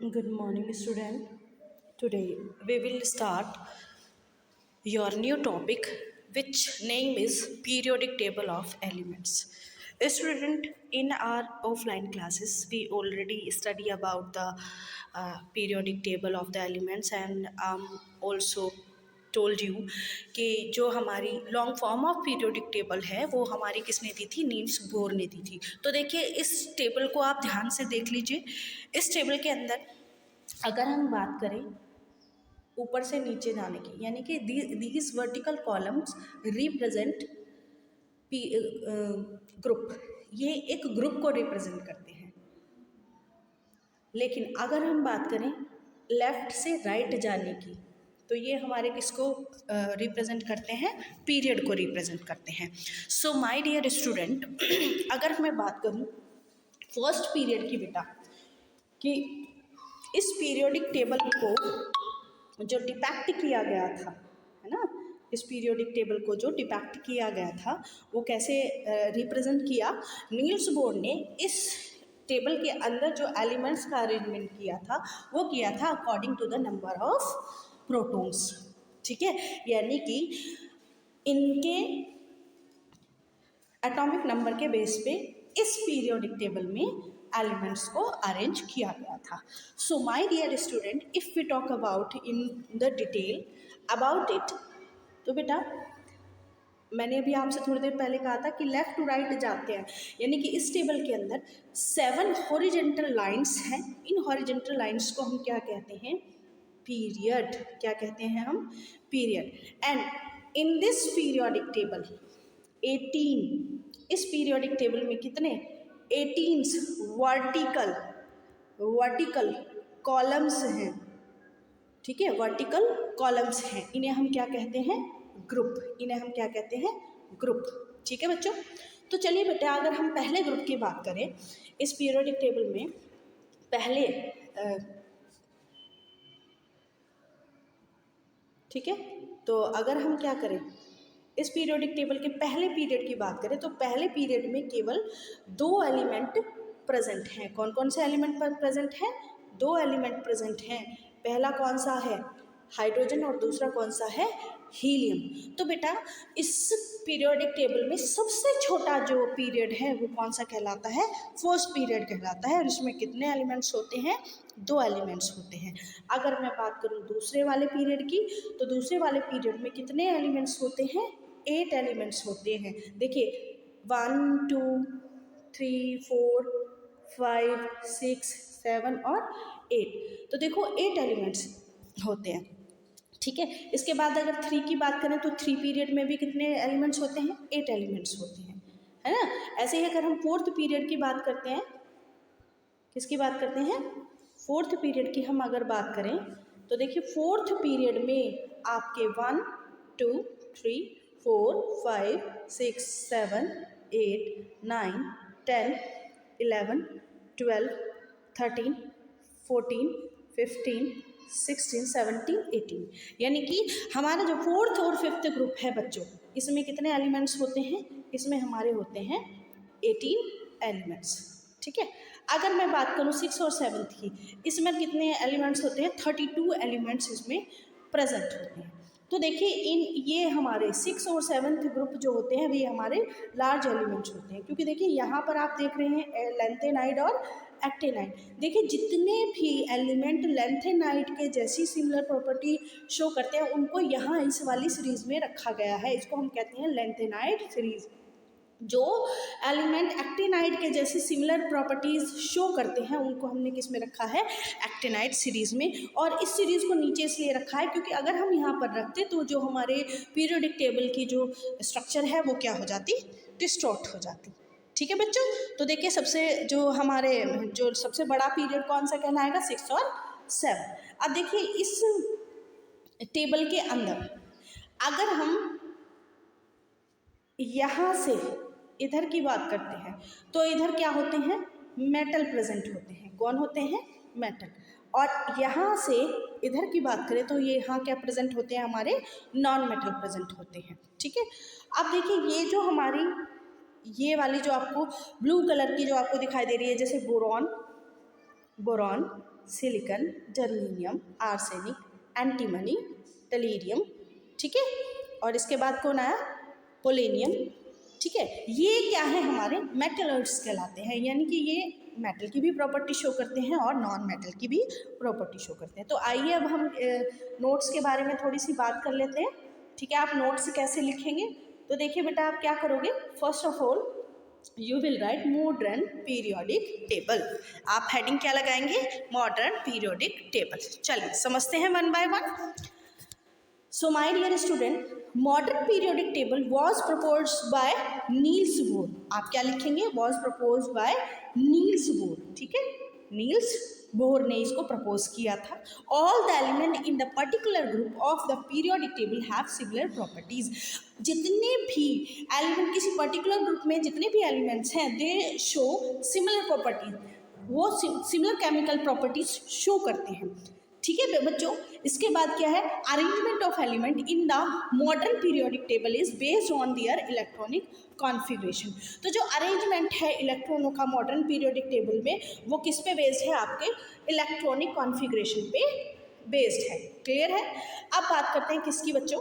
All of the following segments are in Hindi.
Good morning, student. Today we will start your new topic, which name is periodic table of elements. Student, in our offline classes, we already study about the periodic table of the elements, and also told you कि जो हमारी long form of periodic table है वो हमारी किसने दी थी, नील्स बोर ने दी थी। तो देखिए इस टेबल को आप ध्यान से देख लीजिए। इस टेबल के अंदर अगर हम बात करें ऊपर से नीचे जाने की, यानी कि these vertical columns represent group, ये एक ग्रुप को रिप्रेजेंट करते हैं। लेकिन अगर हम बात करें लेफ्ट से राइट जाने की, तो ये हमारे किसको रिप्रेजेंट करते हैं, पीरियड को रिप्रेजेंट करते हैं। सो माय डियर स्टूडेंट, अगर मैं बात करूं फर्स्ट पीरियड की बेटा, कि इस पीरियोडिक टेबल को जो डिपेक्ट किया गया था, है ना, इस पीरियोडिक टेबल को जो डिपेक्ट किया गया था वो कैसे रिप्रेजेंट किया, नील्स बोर ने इस टेबल के अंदर जो एलिमेंट्स का अरेंजमेंट किया था वो किया था according to the number of protons. ठीक है, यानी कि इनके एटॉमिक नंबर के बेस पे इस पीरियोडिक टेबल में एलिमेंट्स को अरेंज किया गया था। So my dear student, if we talk about in the detail about it, तो बेटा मैंने अभी आपसे थोड़ी देर पहले कहा था कि लेफ्ट टू राइट जाते हैं, यानी कि इस टेबल के अंदर 7 हॉरिजेंटल लाइंस हैं। इन हॉरिजेंटल लाइंस को हम क्या कहते हैं, पीरियड। क्या कहते हैं हम, period. And in this periodic table 18, इस पीरियोडिक टेबल में कितने 18 वर्टिकल कॉलम्स हैं। ठीक है, वर्टिकल कॉलम्स हैं, इन्हें हम क्या कहते हैं, ग्रुप। इन्हें हम क्या कहते हैं, ग्रुप। ठीक है बच्चों, तो चलिए बेटा अगर हम पहले ग्रुप की बात करें इस पीरियोडिक टेबल में, पहले ठीक है, तो अगर हम क्या करें इस पीरियोडिक टेबल के पहले पीरियड की बात करें, तो पहले पीरियड में केवल 2 एलिमेंट प्रेजेंट हैं। कौन कौन से एलिमेंट पर प्रेजेंट हैं, 2 एलिमेंट प्रेजेंट हैं। पहला कौन सा है, हाइड्रोजन, और दूसरा कौन सा है, हीलियम। तो बेटा इस पीरियोडिक टेबल में सबसे छोटा जो पीरियड है वो कौन सा कहलाता है, फर्स्ट पीरियड कहलाता है। और इसमें कितने एलिमेंट्स होते हैं, 2 एलिमेंट्स होते हैं। अगर मैं बात करूं दूसरे वाले पीरियड की, तो दूसरे वाले पीरियड में कितने एलिमेंट्स होते हैं, 8 एलिमेंट्स होते हैं। देखिए 1 2 3 4 5 6 7 और 8, तो देखो 8 एलिमेंट्स होते हैं। ठीक है, इसके बाद अगर 3 की बात करें तो 3 पीरियड में भी कितने एलिमेंट्स होते हैं, 8 एलिमेंट्स होते हैं, है ना। ऐसे ही अगर हम 4th पीरियड की बात करते हैं, किसकी बात करते हैं, 4th पीरियड की हम अगर बात करें, तो देखिए 4th पीरियड में आपके 1 2 3 4 5 6 7 8 9 10 11 12 13 14 15 16 17 18, यानी कि हमारा जो 4th और 5th ग्रुप है बच्चों, इसमें कितने एलिमेंट्स होते हैं, इसमें हमारे होते हैं 18 एलिमेंट्स। ठीक है, अगर मैं बात करूँ 6th और 7th की, इसमें कितने एलिमेंट्स होते हैं, 32 एलिमेंट्स इसमें प्रेजेंट होते हैं। तो देखिए ये हमारे 6th और 7th ग्रुप जो होते हैं वे हमारे लार्ज एलिमेंट्स होते हैं, क्योंकि देखिए यहाँ पर आप देख रहे हैं लेंथेनाइड और एक्टेनाइड। देखिए जितने भी एलिमेंट लेंथेनाइड के जैसी सिमिलर प्रॉपर्टी शो करते हैं उनको यहाँ इस वाली सीरीज में रखा गया है, इसको हम कहते हैं लेंथेनाइड सीरीज। जो एलिमेंट एक्टिनाइड के जैसी सिमिलर प्रॉपर्टीज शो करते हैं उनको हमने किस में रखा है, एक्टिनाइड सीरीज में। और इस सीरीज को नीचे इसलिए रखा है क्योंकि अगर हम यहाँ पर रखते तो जो हमारे पीरियोडिक टेबल की जो स्ट्रक्चर है वो क्या हो जाती, डिस्टॉर्ट हो जाती। ठीक है बच्चों, तो देखिए जो सबसे बड़ा पीरियड कौन सा कहलाएगा, 6 और 7। अब देखिए इस टेबल के अंदर अगर हम यहाँ से इधर की बात करते हैं तो इधर क्या होते हैं, मेटल प्रेजेंट होते हैं। कौन होते हैं, मेटल। और यहाँ से इधर की बात करें तो ये यहाँ क्या प्रेजेंट होते हैं, हमारे नॉन मेटल प्रेजेंट होते हैं। ठीक है, अब देखिए ये जो हमारी ये वाली जो आपको ब्लू कलर की जो आपको दिखाई दे रही है, जैसे boron, silicon, germanium, arsenic, antimony, tellurium, ठीक है। और इसके बाद कौन आया? पोलेनियम, ठीक है। ये क्या है? हमारे मेटलॉइड्स कहलाते हैं, यानी कि ये मेटल की भी प्रॉपर्टी शो करते हैं और नॉन मेटल की भी प्रॉपर्टी शो करते हैं। तो आइए अब हम नोट्स के बारे में थोड़ी सी बात कर लेते हैं, ठीक है। आप नोट्स कैसे लिखेंगे? तो देखिए बेटा, आप क्या करोगे, first of all you will write modern periodic table. आप हेडिंग क्या लगाएंगे? Modern periodic table. चलिए समझते हैं one by one. So my dear student, modern periodic table was proposed by Niels Bohr। आप क्या लिखेंगे? Was proposed by Niels Bohr, ठीक है। नील्स बोर ने इसको प्रपोज किया था। All the element in the particular group of the periodic table have similar properties। जितने भी एलिमेंट किसी पर्टिकुलर ग्रुप में जितने भी एलिमेंट्स हैं, दे शो सिमिलर प्रॉपर्टीज, वो सिमिलर केमिकल प्रॉपर्टीज शो करते हैं, ठीक है बच्चों। इसके बाद क्या है? Arrangement of element in the modern periodic table is based on their electronic configuration. तो जो अरेंजमेंट है इलेक्ट्रॉनों का मॉडर्न पीरियोडिक टेबल में, वो किस पे बेस्ड है? आपके इलेक्ट्रॉनिक कॉन्फ़िगरेशन पे बेस्ड है। क्लियर है? अब बात करते हैं किसकी बच्चों?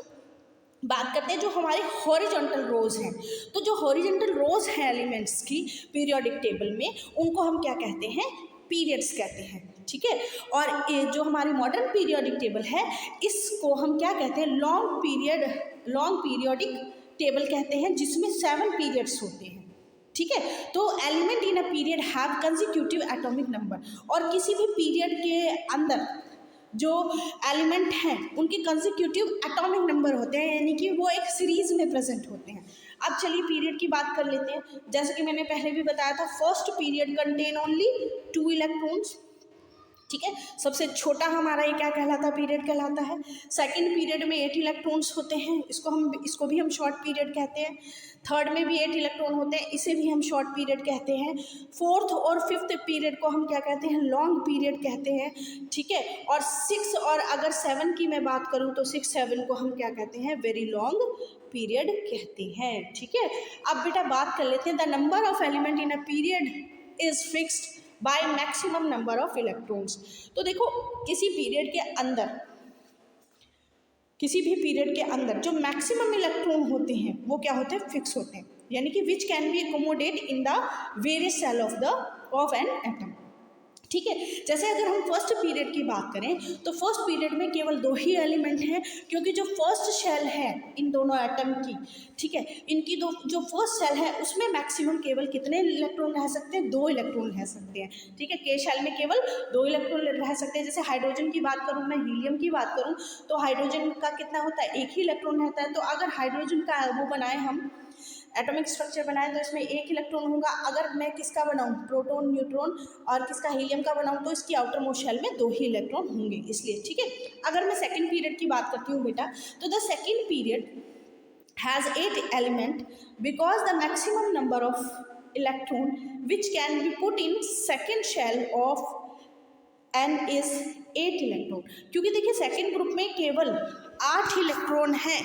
बात करते हैं जो हमारे हॉरिजॉन्टल रोज हैं। तो जो हॉरिजॉन्टल रोज हैं एलिमेंट्स की पीरियोडिक टेबल में, उनको हम क्या कहते हैं? पीरियड्स कहते हैं, ठीक है। और ये जो हमारी मॉडर्न पीरियोडिक टेबल है, इसको हम क्या कहते हैं? लॉन्ग पीरियोडिक टेबल कहते हैं, जिसमें 7 पीरियड्स होते हैं, ठीक है। तो element in a period have consecutive atomic number. और किसी भी पीरियड के अंदर जो एलिमेंट हैं उनके कंसेक्यूटिव एटॉमिक नंबर होते हैं, यानी कि वो एक सीरीज में प्रेजेंट होते हैं। अब चलिए पीरियड की बात कर लेते हैं। जैसे कि मैंने पहले भी बताया था, first period contain only 2 electrons, ठीक है। सबसे छोटा हमारा ये क्या कहलाता? पीरियड कहलाता है। सेकंड पीरियड में 8 इलेक्ट्रॉन्स होते हैं, इसको भी हम शॉर्ट पीरियड कहते हैं। थर्ड में भी 8 इलेक्ट्रॉन होते हैं, इसे भी हम शॉर्ट पीरियड कहते हैं। फोर्थ और फिफ्थ पीरियड को हम क्या कहते हैं? लॉन्ग पीरियड कहते हैं, ठीक है। और 6 और अगर 7 की मैं बात करूँ तो 6, 7 को हम क्या कहते हैं? वेरी लॉन्ग पीरियड कहते हैं, ठीक है। अब बेटा बात कर लेते हैं, the number of element in a period is fixed by maximum number of electrons. तो देखो, किसी भी पीरियड के अंदर जो मैक्सिमम इलेक्ट्रॉन होते हैं वो क्या होते हैं? फिक्स होते हैं, यानी कि which can be accommodate in the various cell of an atom, ठीक है। जैसे अगर हम फर्स्ट पीरियड की बात करें तो फर्स्ट पीरियड में केवल 2 ही एलिमेंट हैं, क्योंकि जो फर्स्ट शेल है इन दोनों एटम की, ठीक है, इनकी जो फर्स्ट शेल है उसमें मैक्सिमम केवल कितने इलेक्ट्रॉन रह सकते हैं? 2 इलेक्ट्रॉन रह सकते हैं, ठीक है। के शेल में केवल 2 इलेक्ट्रॉन रह सकते हैं। जैसे हाइड्रोजन की बात करूँ, मैं हीलियम की बात करूँ, तो हाइड्रोजन का कितना होता है? 1 ही इलेक्ट्रॉन रहता है। तो अगर हाइड्रोजन का वो बनाए हम एटॉमिक स्ट्रक्चर बनाए तो इसमें 1 इलेक्ट्रॉन होगा। अगर मैं किसका बनाऊं? प्रोटॉन, न्यूट्रॉन और किसका? हीलियम का बनाऊं, तो इसकी आउटर मोस्ट शेल में 2 ही इलेक्ट्रॉन होंगे, इसलिए, ठीक है। अगर मैं सेकंड पीरियड की बात करती हूँ बेटा, तो the second period has 8 element because the maximum number of electron which can be put in second shell of an is 8 electron. क्योंकि देखिए सेकेंड ग्रुप में केवल 8 इलेक्ट्रॉन हैं,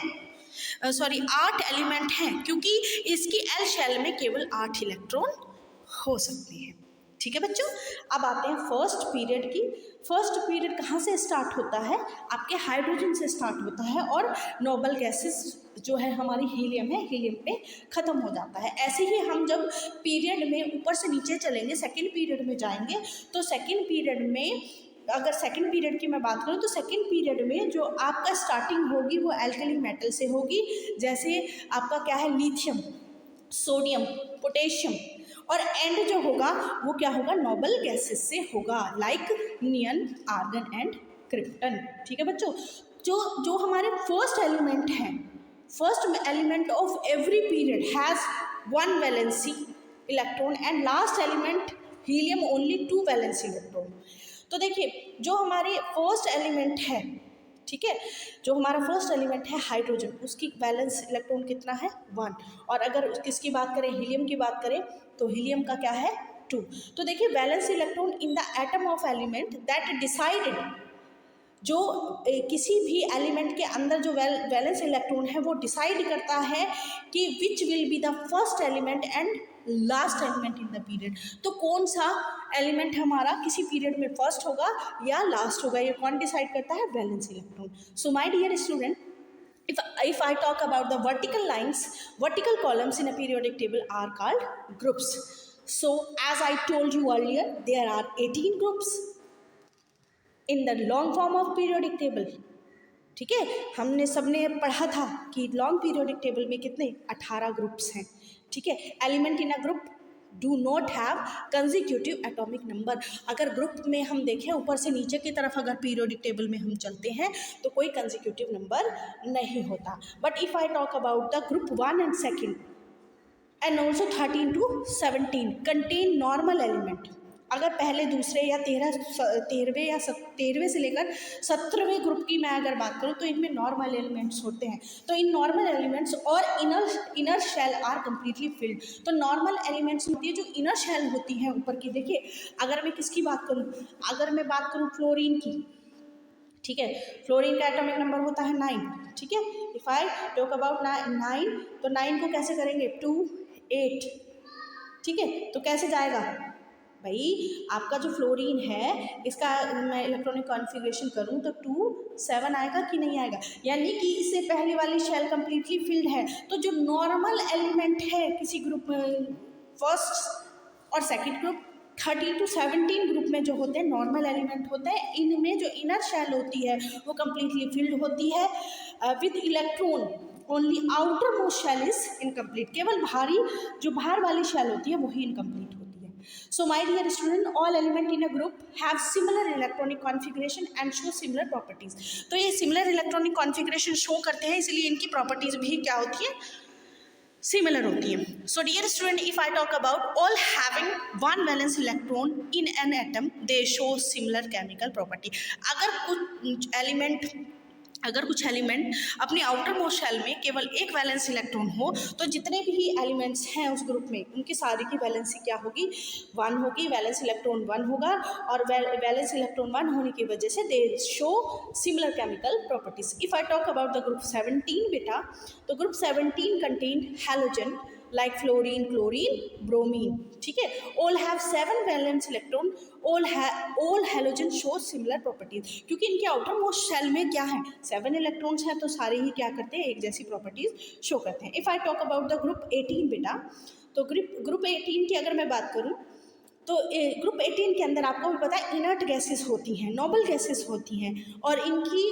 8 एलिमेंट हैं, क्योंकि इसकी एल शेल में केवल 8 इलेक्ट्रॉन हो सकते हैं, ठीक है बच्चों। अब आते हैं फर्स्ट पीरियड की। फर्स्ट पीरियड कहाँ से स्टार्ट होता है? आपके हाइड्रोजन से स्टार्ट होता है और नोबल गैसेस जो है हमारी हीलियम है, हीलियम पे ख़त्म हो जाता है। ऐसे ही हम जब पीरियड में ऊपर से नीचे चलेंगे, सेकेंड पीरियड में जाएंगे, तो सेकेंड पीरियड में अगर सेकंड पीरियड की मैं बात करूँ तो सेकंड पीरियड में जो आपका स्टार्टिंग होगी वो एल्कली मेटल से होगी। जैसे आपका क्या है? लिथियम, सोडियम, पोटेशियम, और एंड जो होगा वो क्या होगा? नोबल गैसेस से होगा, like neon, argon and krypton, ठीक है बच्चों। जो हमारे फर्स्ट एलिमेंट हैं, first element of every period has 1 valency electron and last element helium only 2 valency electron. तो देखिए जो हमारे फर्स्ट एलिमेंट है, ठीक है, जो हमारा फर्स्ट एलिमेंट है हाइड्रोजन, उसकी वैलेंस इलेक्ट्रॉन कितना है? 1। और अगर किसकी बात करें? हीलियम की बात करें तो हीलियम का क्या है? 2। तो देखिए valence electron in the atom of element that decided, जो किसी भी एलिमेंट के अंदर जो वैलेंस इलेक्ट्रॉन है वो डिसाइड करता है कि which will be the first element and last element in the period. तो कौन सा एलिमेंट हमारा किसी पीरियड में फर्स्ट होगा या लास्ट होगा, ये कौन डिसाइड करता है? Valence electron. So my dear student, if I talk about the vertical lines, vertical columns in a periodic table are called groups. So as I told you earlier, there are 18 groups in the long form of periodic table. ठीक है, हमने सबने पढ़ा था कि लॉन्ग पीरियोडिक टेबल में कितने 18 ग्रुप्स हैं। ठीक है, element in a group do not have consecutive atomic number. अगर ग्रुप में हम देखें ऊपर से नीचे की तरफ, अगर पीरियोडिक टेबल में हम चलते हैं तो कोई कंसेक्यूटिव नंबर नहीं होता। But if I talk about the group 1 and 2 and also 13 to 17 contain normal element. अगर पहले दूसरे या 13वें से लेकर 17वें ग्रुप की मैं अगर बात करूँ तो इनमें नॉर्मल एलिमेंट्स होते हैं। तो इन नॉर्मल एलिमेंट्स और inner shell are completely filled. तो नॉर्मल एलिमेंट्स होती है जो इनर शेल होती हैं ऊपर की। देखिए, अगर मैं किसकी बात करूँ, अगर मैं बात करूँ फ्लोरीन की, ठीक है, फ्लोरीन का एटॉमिक नंबर होता है 9। ठीक है, इफ आई टॉक अबाउट 9, तो 9 को कैसे करेंगे? 2, 8। ठीक है, तो कैसे जाएगा भाई? आपका जो फ्लोरीन है इसका मैं इलेक्ट्रॉनिक कॉन्फ़िगरेशन करूं तो 2, 7 आएगा कि नहीं आएगा? यानी कि इससे पहले वाली शेल कम्प्लीटली फिल्ड है। तो जो नॉर्मल एलिमेंट है किसी ग्रुप में, फर्स्ट और सेकंड ग्रुप, 13 to 17 ग्रुप में जो होते हैं नॉर्मल एलिमेंट होते हैं, इनमें जो इनर शेल होती है वो कम्प्लीटली फिल्ड होती है with electron. Only outer most shell is incomplete. केवल जो बाहर वाली शेल होती है वही इनकम्प्लीट होती है। So my dear student, all element in a group have similar electronic configuration and show similar properties. तो ये सिमिलर इलेक्ट्रॉनिक कॉन्फ़िगरेशन शो करते हैं, इसलिए इनकी प्रॉपर्टीज भी क्या होती है? सिमिलर होती है। So dear student, if I talk about all having one valence electron in an atom, they show similar chemical property. अगर कुछ एलिमेंट अपनी आउटर मोस्ट शेल में केवल एक वैलेंस इलेक्ट्रॉन हो, तो जितने भी एलिमेंट्स हैं उस ग्रुप में उनकी सारी की वैलेंसी क्या होगी? 1 होगी। वैलेंस इलेक्ट्रॉन 1 होगा और वैलेंस इलेक्ट्रॉन 1 होने की वजह से दे show similar chemical properties. If I talk about the group 17 बेटा, तो group 17 contain halogen like fluorine, chlorine, bromine. ठीक है, all have 7 valence electron, all halogen show similar properties। क्योंकि इनके आउटर मोस्ट शेल में क्या है? 7 इलेक्ट्रॉन्स हैं, तो सारे ही क्या करते हैं? एक जैसी प्रॉपर्टीज शो करते हैं। If I talk about the group 18 बेटा, तो ग्रुप 18 की अगर मैं बात करूँ तो ग्रुप 18 के अंदर आपको भी पता है इनर्ट गैसेस होती हैं, नोबल गैसेस होती हैं, और इनकी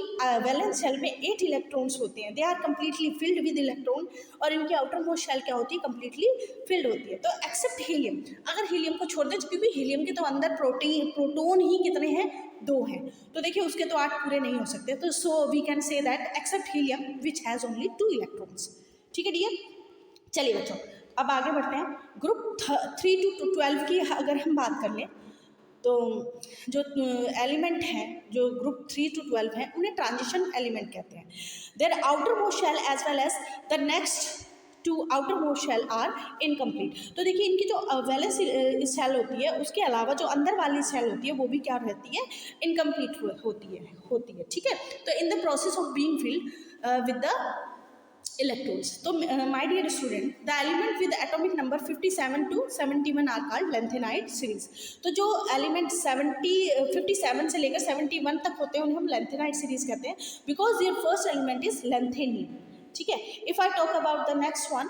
वैलेंस शेल में 8 इलेक्ट्रॉन्स होते हैं। They are completely filled with electron, और इनकी आउटर मोस्ट शेल क्या होती है? कम्प्लीटली फिल्ड होती है। तो एक्सेप्ट हीलियम, अगर हीलियम को छोड़ दें, क्योंकि हीलियम के तो अंदर प्रोटोन ही कितने हैं? 2 हैं। तो देखिए उसके तो 8 पूरे नहीं हो सकते। तो so we can say that except helium which has only 2 electrons. ठीक है डियर, चलिए बच्चों अब आगे बढ़ते हैं। ग्रुप 3 to 12 की अगर हम बात कर लें, तो जो एलिमेंट हैं जो ग्रुप 3 to 12 हैं उन्हें ट्रांजिशन एलिमेंट कहते हैं। There outer most shell as well as the next to outer most shell are incomplete. तो देखिए इनकी जो वैलेंस शेल होती है उसके अलावा जो अंदर वाली शेल होती है वो भी क्या रहती है? इनकम्प्लीट होती है। ठीक है, तो in the process of being filled with the electrons. तो my dear student, the element with atomic number 57 to 71 are called lanthanide series. तो जो एलिमेंट 57 से लेकर 71 तक होते हैं उन्हें हम लेंथेनाइड सीरीज कहते हैं, because their first element is lanthanum. ठीक है, if I talk about the next one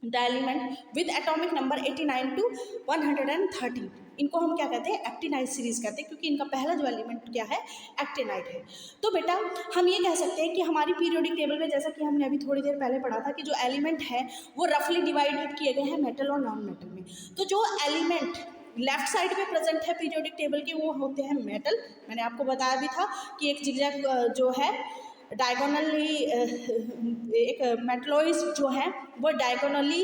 the element with atomic number 89 to 130, इनको हम क्या कहते हैं? एक्टिनाइड सीरीज कहते हैं, क्योंकि इनका पहला जो एलिमेंट क्या है? एक्टिनाइड है। तो बेटा हम ये कह सकते हैं कि हमारी पीरियोडिक टेबल में, जैसा कि हमने अभी थोड़ी देर पहले पढ़ा था, कि जो एलिमेंट है वो रफली डिवाइडेड किए गए हैं मेटल और नॉन मेटल में। तो जो एलिमेंट लेफ्ट साइड में प्रेजेंट है पीरियोडिक टेबल के वो होते हैं मेटल। मैंने आपको बताया भी था कि एक जिगजैग जो है डायगोनली, एक मेटलॉइड्स जो है वो डायगोनली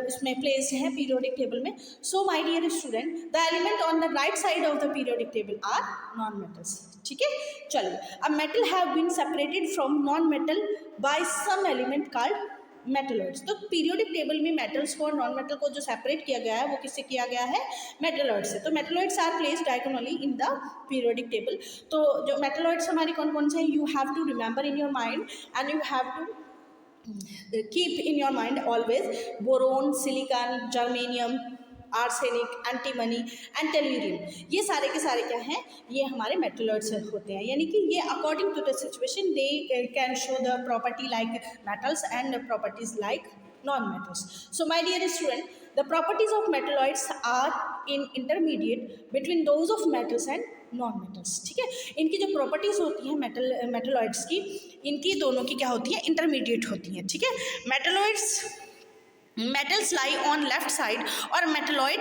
उसमें प्लेस्ड है पीरियोडिक टेबल में। So my dear student, the element on the right side of the periodic table are non metals. ठीक है, चलिए अब metal have been separated from non metal by some element called metalloids. तो पीरियोडिक टेबल में मेटल्स को और नॉन मेटल को जो सेपरेट किया गया है वो किससे किया गया है? मेटलॉइड्स से। तो metalloids are placed diagonally in the periodic table. तो जो मेटलॉइड्स हमारी कौन कौन से हैं? You have to remember in your mind and you have to keep in your mind always boron, silicon, germanium, arsenic, antimony and tellurium, ये सारे के सारे क्या हैं, ये हमारे मेटलॉइड्स होते हैं। यानी कि ये according to the situation they can show the property like metals and properties like non metals. So my dear student, the properties of metalloids are in intermediate between those of metals and non metals. ठीक है, इनकी जो प्रॉपर्टीज होती हैं मेटलॉइड्स की, इनकी दोनों की क्या होती है, इंटरमीडिएट होती हैं। ठीक है, metals lie on left side, और मेटलॉइड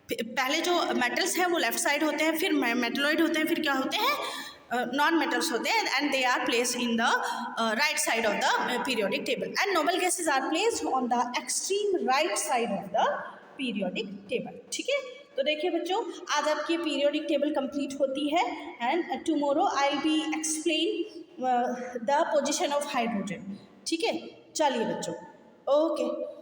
पहले जो मेटल्स हैं वो लेफ्ट साइड होते हैं, फिर मेटलॉइड होते हैं, फिर क्या होते हैं, नॉन मेटल्स होते हैं, and they are placed in the right side of the periodic table, and noble gases are placed on the extreme right side of the periodic table. ठीक है, तो देखिए बच्चों, आज आपकी पीरियोडिक टेबल कंप्लीट होती है, and tomorrow I will be explain the position of hydrogen. ठीक है, चलिए बच्चों, ओके।